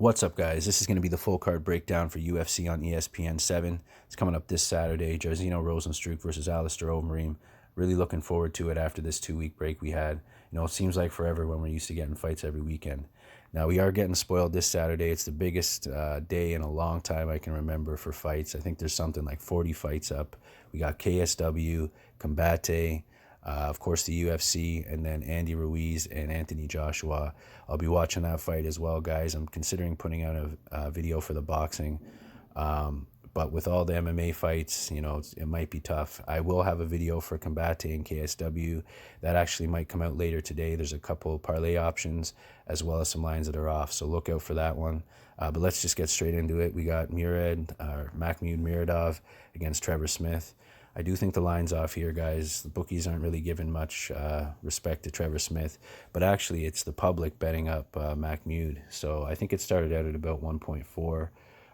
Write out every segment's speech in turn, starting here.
What's up, guys? This is going to be the full card breakdown for UFC on ESPN 7. It's coming up this Saturday. Rozenstruik versus Overeem. Really looking forward to it after this 2-week break we had. It seems like forever when we're used to getting fights every weekend. Now, we are getting spoiled this Saturday. It's the biggest day in a long time I can remember for fights. I think there's something like 40 fights up. We got KSW, Combate, of course, the UFC, and then Andy Ruiz and Anthony Joshua. I'll be watching that fight as well, guys. I'm considering putting out a video for the boxing. But with all the MMA fights, it might be tough. I will have a video for Combate and KSW. That actually might come out later today. There's a couple parlay options as well as some lines that are off. So look out for that one. But let's just get straight into it. We got Mahmoud Muradov against Trevor Smith. I do think the line's off here, guys. The bookies aren't really giving much respect to Trevor Smith, but actually it's the public betting up Mahmoud. So I think it started out at about 1.4 for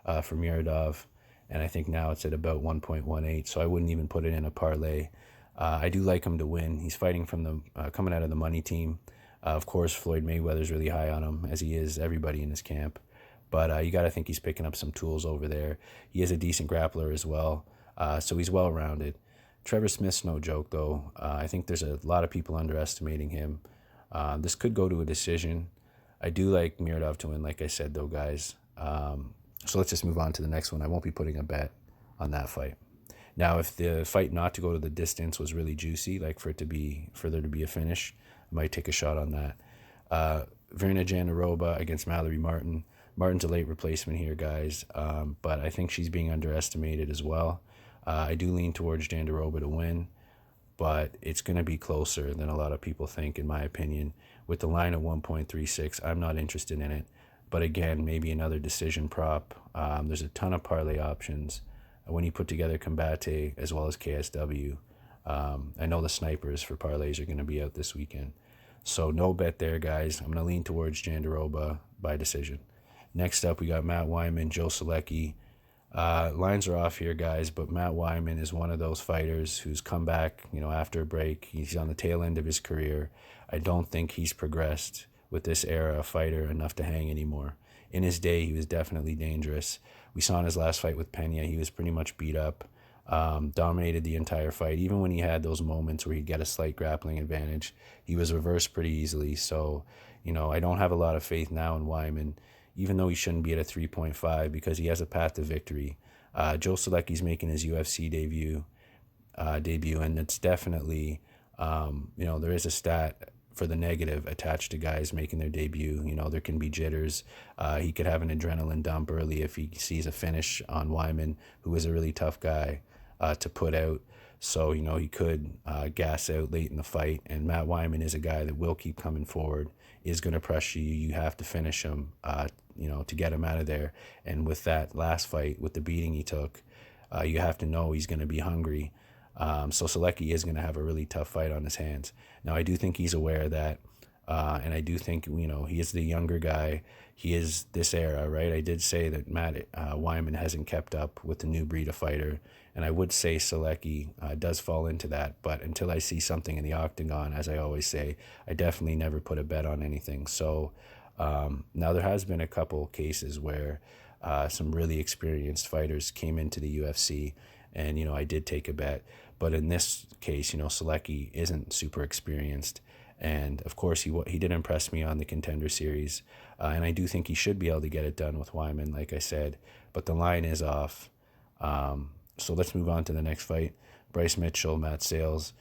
Muradov, and I think now it's at about 1.18. So I wouldn't even put it in a parlay. I do like him to win. He's fighting from the coming out of the money team. Of course, Floyd Mayweather's really high on him, as he is everybody in his camp. But you got to think he's picking up some tools over there. He is a decent grappler as well. So he's well-rounded. Trevor Smith's no joke, though. I think there's a lot of people underestimating him. This could go to a decision. I do like Muradov to win, like I said, though, guys. So let's just move on to the next one. I won't be putting a bet on that fight. Now, if the fight not to go to the distance was really juicy, like for there to be a finish, I might take a shot on that. Virna Jandiroba against Mallory Martin. Martin's a late replacement here, guys, but I think she's being underestimated as well. I do lean towards Dandoroba to win, but it's going to be closer than a lot of people think, in my opinion. With the line of 1.36, I'm not interested in it. But again, maybe another decision prop. There's a ton of parlay options. When you put together Combate as well as KSW, I know the snipers for parlays are going to be out this weekend. So no bet there, guys. I'm going to lean towards Dandoroba by decision. Next up, we got Matt Wyman, Joe Sulekha. Lines are off here, guys, but Matt Wyman is one of those fighters who's come back, after a break. He's on the tail end of his career. I don't think he's progressed with this era of fighter enough to hang anymore. In his day, he was definitely dangerous. We saw in his last fight with Pena, he was pretty much beat up, dominated the entire fight. Even when he had those moments where he'd get a slight grappling advantage, he was reversed pretty easily. So, I don't have a lot of faith now in Wyman, even though he shouldn't be at a 3.5 because he has a path to victory. Joe Sulekha's making his UFC debut, and it's definitely, there is a stat for the negative attached to guys making their debut. There can be jitters. He could have an adrenaline dump early if he sees a finish on Wyman, who is a really tough guy to put out. So, he could gas out late in the fight. And Matt Wyman is a guy that will keep coming forward, is going to pressure you. You have to finish him, to get him out of there. And with that last fight, with the beating he took, you have to know he's going to be hungry. So Sulekha is going to have a really tough fight on his hands. Now, I do think he's aware of that. And I do think, he is the younger guy. He is this era, right? I did say that Matt Wyman hasn't kept up with the new breed of fighter. And I would say Sulekha does fall into that. But until I see something in the octagon, as I always say, I definitely never put a bet on anything. So now there has been a couple cases where some really experienced fighters came into the UFC. And, I did take a bet. But in this case, Sulekha isn't super experienced. And, of course, he did impress me on the Contender Series. And I do think he should be able to get it done with Wyman, like I said. But the line is off. So let's move on to the next fight. Bryce Mitchell, Matt Sales.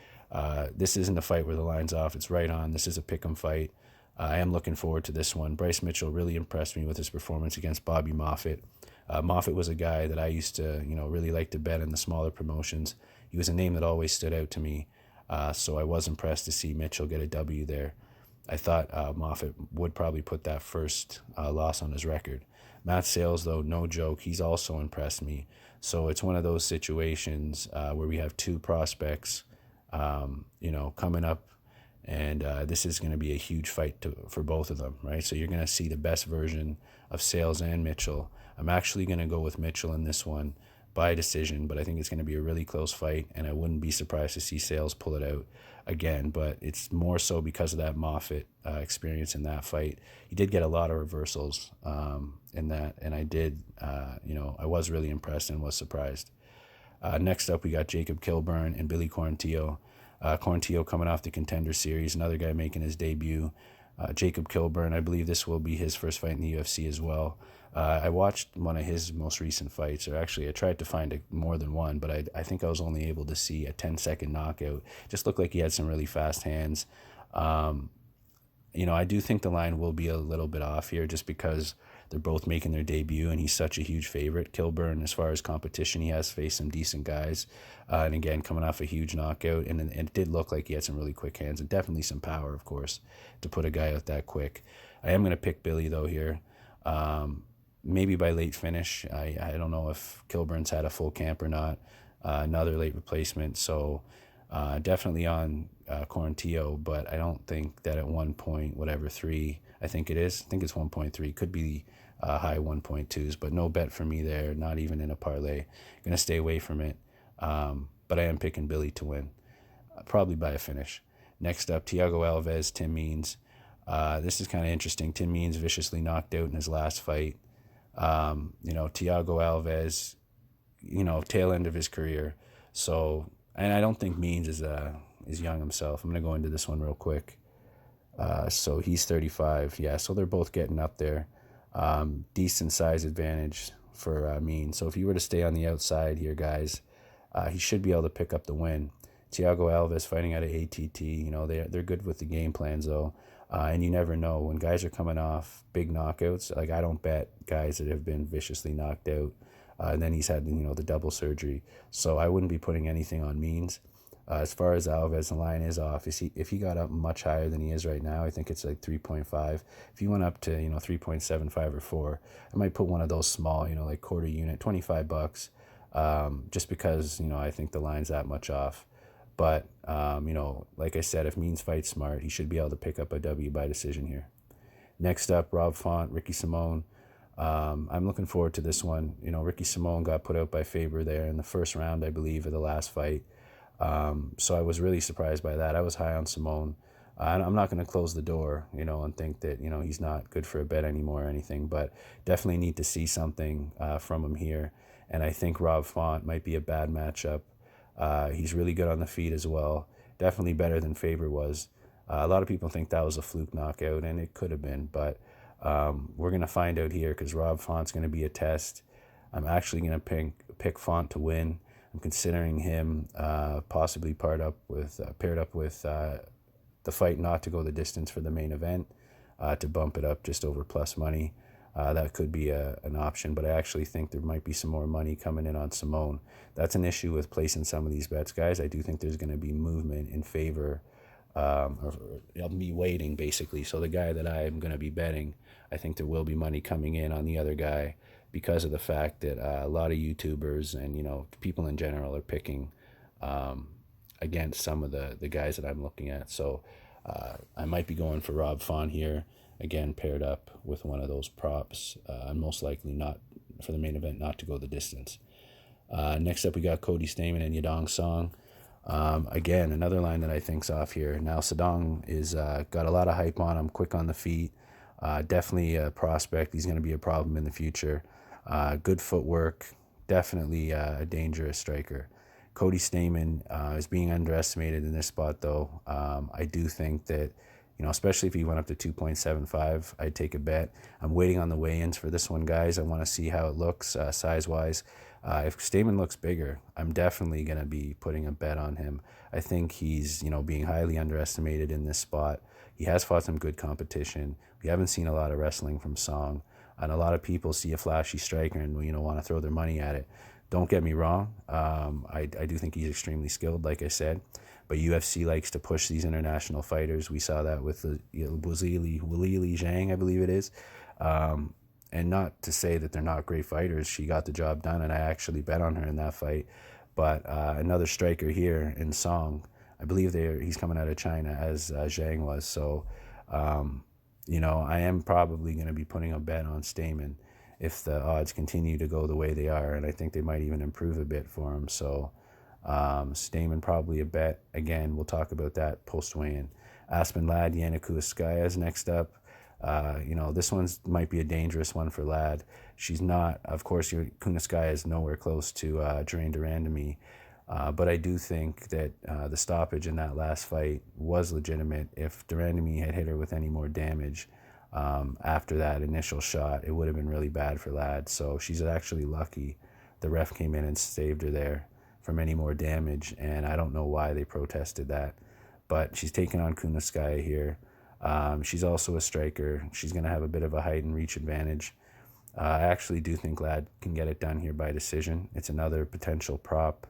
This isn't a fight where the line's off. It's right on. This is a pick'em fight. I am looking forward to this one. Bryce Mitchell really impressed me with his performance against Bobby Moffitt. Moffitt was a guy that I used to, really like to bet in the smaller promotions. He was a name that always stood out to me. So I was impressed to see Mitchell get a W there. I thought Moffitt would probably put that first loss on his record. Matt Sales, though, no joke. He's also impressed me. So it's one of those situations where we have two prospects, coming up. And this is going to be a huge fight for both of them, right? So you're going to see the best version of Sales and Mitchell. I'm actually going to go with Mitchell in this one. by decision, but I think it's going to be a really close fight, and I wouldn't be surprised to see Sales pull it out again. But it's more so because of that Moffitt experience in that fight. He did get a lot of reversals in that, and I did, I was really impressed and was surprised. Next up, we got Jacob Kilburn and Billy Contio. Contio coming off the Contender Series, another guy making his debut. Jacob Kilburn, I believe this will be his first fight in the UFC as well. I watched one of his most recent fights, or actually I tried to find more than one, but I think I was only able to see a 10-second knockout. Just looked like he had some really fast hands. I do think the line will be a little bit off here just because they're both making their debut and he's such a huge favorite. Kilburn, as far as competition, he has faced some decent guys. And again, coming off a huge knockout, and it did look like he had some really quick hands and definitely some power, of course, to put a guy out that quick. I am going to pick Billy, though, here. Maybe by late finish. I don't know if Kilburn's had a full camp or not. Another late replacement. So definitely on Contio, but I don't think that at 1.3, I think it is. I think it's 1.3. Could be high 1.2s, but no bet for me there, not even in a parlay. Going to stay away from it. But I am picking Billy to win, probably by a finish. Next up, Thiago Alves, Tim Means. This is kind of interesting. Tim Means viciously knocked out in his last fight. Thiago Alves, tail end of his career. So, and I don't think Means is young himself. I'm going to go into this one real quick. So he's 35. Yeah, so they're both getting up there. Decent size advantage for Means. So if you were to stay on the outside here, guys, he should be able to pick up the win. Thiago Alves fighting out of ATT. They're good with the game plans, though. And you never know. When guys are coming off big knockouts, like I don't bet guys that have been viciously knocked out. And then he's had, the double surgery. So I wouldn't be putting anything on Means. As far as Alves, the line is off. If he got up much higher than he is right now, I think it's like 3.5. If he went up to 3.75 or 4, I might put one of those small, like quarter unit, $25, just because I think the line's that much off. But like I said, if Means fights smart, he should be able to pick up a W by decision here. Next up, Rob Font, Ricky Simone. I'm looking forward to this one. Ricky Simone got put out by Faber there in the first round, I believe, of the last fight. So I was really surprised by that. I was high on Simone. I'm not going to close the door, and think that, he's not good for a bet anymore or anything, but definitely need to see something from him here. And I think Rob Font might be a bad matchup. He's really good on the feet as well. Definitely better than Faber was. A lot of people think that was a fluke knockout, and it could have been, but we're going to find out here because Rob Font's going to be a test. I'm actually going to pick Font to win. I'm considering him possibly paired up with the fight not to go the distance for the main event, to bump it up just over plus money. That could be an option, but I actually think there might be some more money coming in on Simone. That's an issue with placing some of these bets, guys. I do think there's going to be movement in favor. I'll be waiting, basically. So the guy that I'm going to be betting, I think there will be money coming in on the other guy because of the fact that a lot of YouTubers and, people in general are picking against some of the guys that I'm looking at. So I might be going for Rob Font here, again, paired up with one of those props, and most likely not for the main event, not to go the distance. Next up, we got Cody Stamann and Yadong Song. Again, another line that I think's off here. Now, Yadong is got a lot of hype on him, quick on the feet. Definitely a prospect. He's going to be a problem in the future. Good footwork. Definitely a dangerous striker. Cody Stamann is being underestimated in this spot, though. I do think that, especially if he went up to 2.75, I'd take a bet. I'm waiting on the weigh-ins for this one, guys. I want to see how it looks size-wise. If Stamann looks bigger, I'm definitely going to be putting a bet on him. I think he's, being highly underestimated in this spot. He has fought some good competition. We haven't seen a lot of wrestling from Song. And a lot of people see a flashy striker and, want to throw their money at it. Don't get me wrong. I do think he's extremely skilled, like I said. But UFC likes to push these international fighters. We saw that with the Weili Zhang, I believe it is. And not to say that they're not great fighters. She got the job done, and I actually bet on her in that fight. But another striker here in Song, I believe he's coming out of China, as Zhang was. So, I am probably going to be putting a bet on Stamann. if the odds continue to go the way they are, and I think they might even improve a bit for him. So Stamann probably a bet. Again, we'll talk about that post weigh-in. Aspen Ladd, Yana Kuliskaya is next up. This one's might be a dangerous one for Ladd. She's not, of course, Kuniskaya is nowhere close to Duran Durandamy, but I do think that the stoppage in that last fight was legitimate. If Durandamy had hit her with any more damage after that initial shot, it would have been really bad for Ladd. So she's actually lucky the ref came in and saved her there from any more damage, and I don't know why they protested that. But she's taking on Kuniskaya here. She's also a striker. She's going to have a bit of a height and reach advantage. I actually do think Ladd can get it done here by decision. It's another potential prop.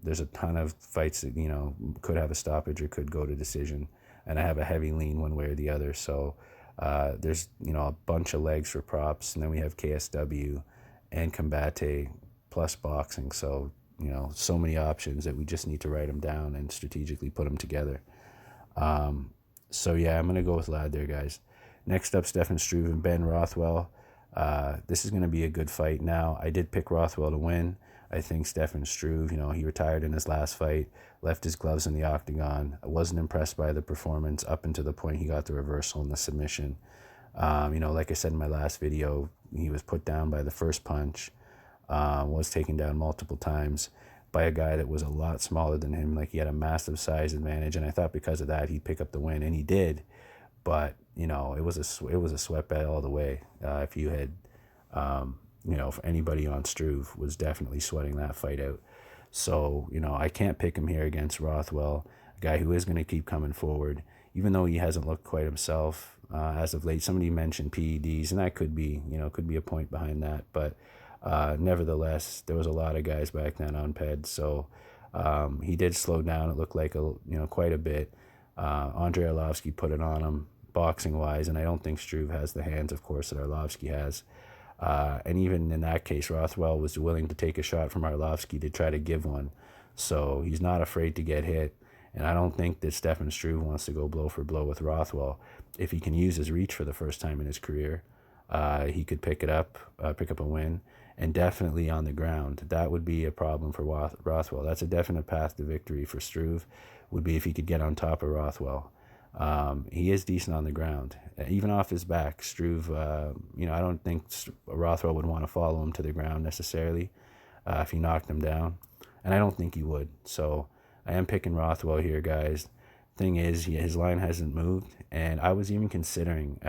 There's a ton of fights that, could have a stoppage or could go to decision. And I have a heavy lean one way or the other. So there's, a bunch of legs for props. And then we have KSW and Combate plus boxing. So, so many options that we just need to write them down and strategically put them together. So yeah, I'm going to go with Ladd there, guys. Next up, Stefan Struve and Ben Rothwell. This is going to be a good fight. Now, I did pick Rothwell to win. I think Stefan Struve, he retired in his last fight, left his gloves in the octagon. I wasn't impressed by the performance up until the point he got the reversal and the submission. Like I said in my last video, he was put down by the first punch, was taken down multiple times by a guy that was a lot smaller than him. Like, he had a massive size advantage, and I thought because of that he'd pick up the win, and he did. But it was a sweat bet all the way. If you had, if anybody on Struve was definitely sweating that fight out. So I can't pick him here against Rothwell, a guy who is going to keep coming forward, even though he hasn't looked quite himself as of late. Somebody mentioned PEDs, and that could be a point behind that, but. Nevertheless, there was a lot of guys back then on PED, so he did slow down. It looked like quite a bit. Andrei Arlovsky put it on him boxing wise, and I don't think Struve has the hands, of course, that Arlovsky has. And even in that case, Rothwell was willing to take a shot from Arlovsky to try to give one, so he's not afraid to get hit. And I don't think that Stefan Struve wants to go blow for blow with Rothwell. If he can use his reach for the first time in his career, he could pick up a win. And definitely on the ground. That would be a problem for Rothwell. That's a definite path to victory for Struve, would be if he could get on top of Rothwell. He is decent on the ground. Even off his back, Struve, I don't think Rothwell would want to follow him to the ground necessarily if he knocked him down. And I don't think he would. So I am picking Rothwell here, guys. Thing is, his line hasn't moved. And I was even considering,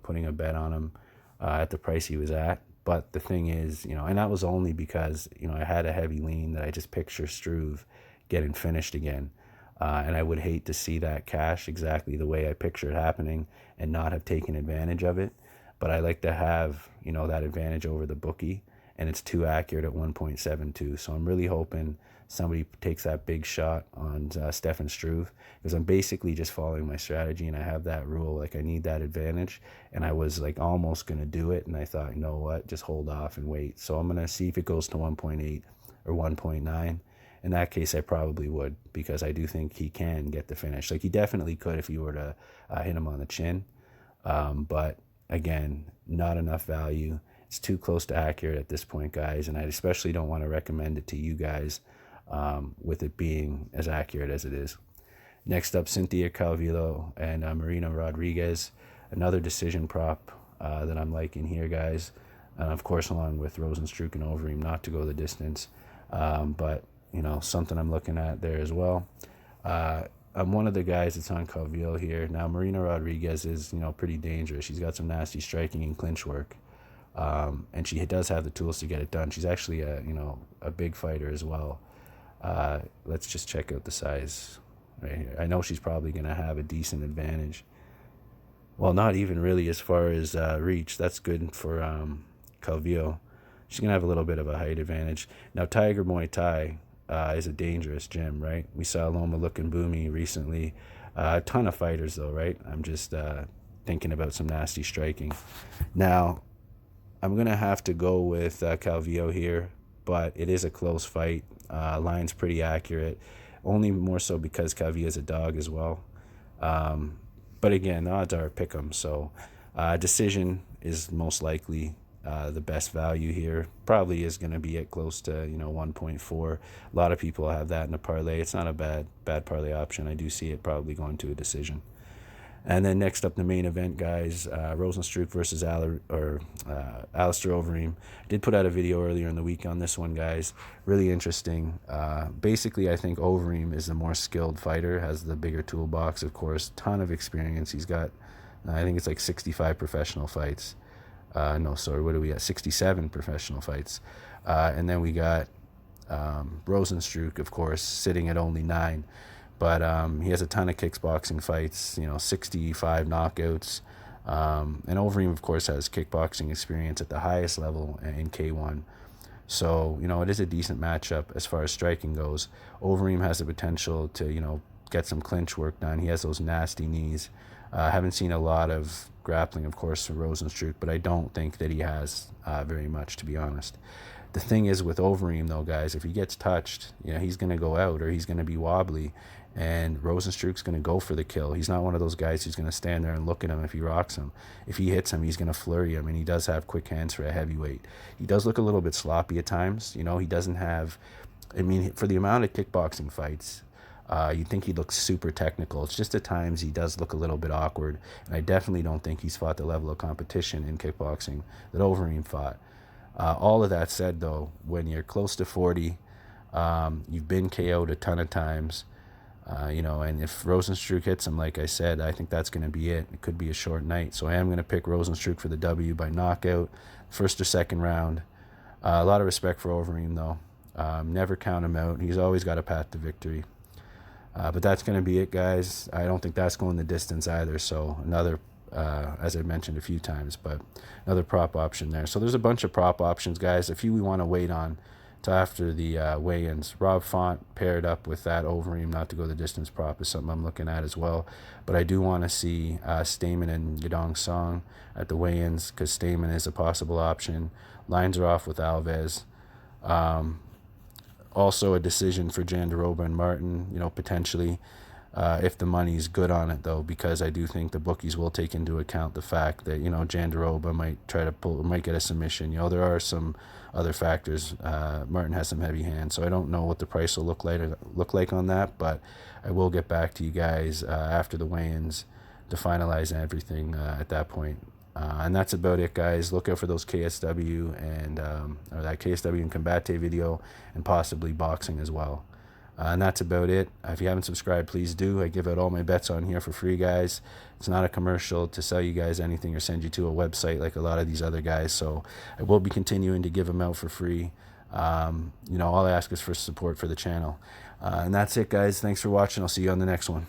putting a bet on him at the price he was at. But the thing is, and that was only because, I had a heavy lean that I just picture Struve getting finished again. And I would hate to see that cash exactly the way I picture it happening and not have taken advantage of it. But I like to have, that advantage over the bookie, and it's too accurate at 1.72. So I'm really hoping somebody takes that big shot on Stefan Struve, because I'm basically just following my strategy, and I have that rule, like I need that advantage, and I was like almost going to do it, and I thought, you know what, just hold off and wait. So I'm going to see if it goes to 1.8 or 1.9. In that case, I probably would, because I do think he can get the finish. Like, he definitely could if you were to hit him on the chin. But again, not enough value. It's too close to accurate at this point, guys, and I especially don't want to recommend it to you guys with it being as accurate as it is. Next up, Cynthia Calvillo and Marina Rodriguez, another decision prop that I'm liking here, guys. Of course, along with Rozenstruik and Overeem, not to go the distance, but something I'm looking at there as well. I'm one of the guys that's on Calvillo here. Now, Marina Rodriguez is pretty dangerous. She's got some nasty striking and clinch work. And she does have the tools to get it done. She's actually a big fighter as well. Let's just check out the size right here. I know she's probably going to have a decent advantage. Well, not even really as far as reach. That's good for Calvillo. She's going to have a little bit of a height advantage. Now, Tiger Muay Thai is a dangerous gym, right? We saw Loma looking boomy recently. A ton of fighters, though, right? I'm just thinking about some nasty striking. Now, I'm going to have to go with Calvillo here, but it is a close fight. Line's pretty accurate, only more so because Calvillo is a dog as well. But again, the odds are pick 'em, so decision is most likely the best value here. Probably is going to be at close to 1.4. A lot of people have that in a parlay. It's not a bad parlay option. I do see it probably going to a decision. And then next up, the main event, guys, Rozenstruik versus Alistair Overeem. Did put out a video earlier in the week on this one, guys. Really interesting. Basically, I think Overeem is the more skilled fighter, has the bigger toolbox, of course, ton of experience. He's got, I think it's like 65 professional fights. No, sorry, what do we got? 67 professional fights. And then we got Rozenstruik, of course, sitting at only 9. But he has a ton of kickboxing fights, 65 knockouts. And Overeem, of course, has kickboxing experience at the highest level in K1. So, it is a decent matchup as far as striking goes. Overeem has the potential to, get some clinch work done. He has those nasty knees. I haven't seen a lot of grappling, of course, for Rozenstruik, but I don't think that he has very much, to be honest. The thing is with Overeem, though, guys, if he gets touched, he's going to go out or he's going to be wobbly. And Rozenstruik's going to go for the kill. He's not one of those guys who's going to stand there and look at him if he rocks him. If he hits him, he's going to flurry him, and he does have quick hands for a heavyweight. He does look a little bit sloppy at times. He doesn't have... for the amount of kickboxing fights, you'd think he looks super technical. It's just at times he does look a little bit awkward, and I definitely don't think he's fought the level of competition in kickboxing that Overeem fought. All of that said, though, when you're close to 40, you've been KO'd a ton of times, and if Rozenstruik hits him, like I said, I think that's going to be it. It could be a short night. So I am going to pick Rozenstruik for the W by knockout, first or second round. A lot of respect for Overeem, though. Never count him out. He's always got a path to victory. But that's going to be it, guys. I don't think that's going the distance either. So another, as I mentioned a few times, but another prop option there. So there's a bunch of prop options, guys. A few we want to wait on to after the weigh-ins. Rob Font paired up with that Overeem not to go the distance prop is something I'm looking at as well. But I do want to see Stamann and Yadong Song at the weigh-ins because Stamann is a possible option. Lines are off with Alves. Also a decision for Dandoroba and Martin, potentially, if the money's good on it, though, because I do think the bookies will take into account the fact that, Dandoroba might get a submission. There are some other factors. Martin has some heavy hands, so I don't know what the price will look like on that, but I will get back to you guys after the weigh-ins to finalize everything at that point. And that's about it, guys. Look out for those KSW and or that KSW and Combate video, and possibly boxing as well. And that's about it. If you haven't subscribed, please do. I give out all my bets on here for free, guys. It's not a commercial to sell you guys anything or send you to a website like a lot of these other guys. So I will be continuing to give them out for free. All I ask is for support for the channel. And that's it, guys. Thanks for watching. I'll see you on the next one.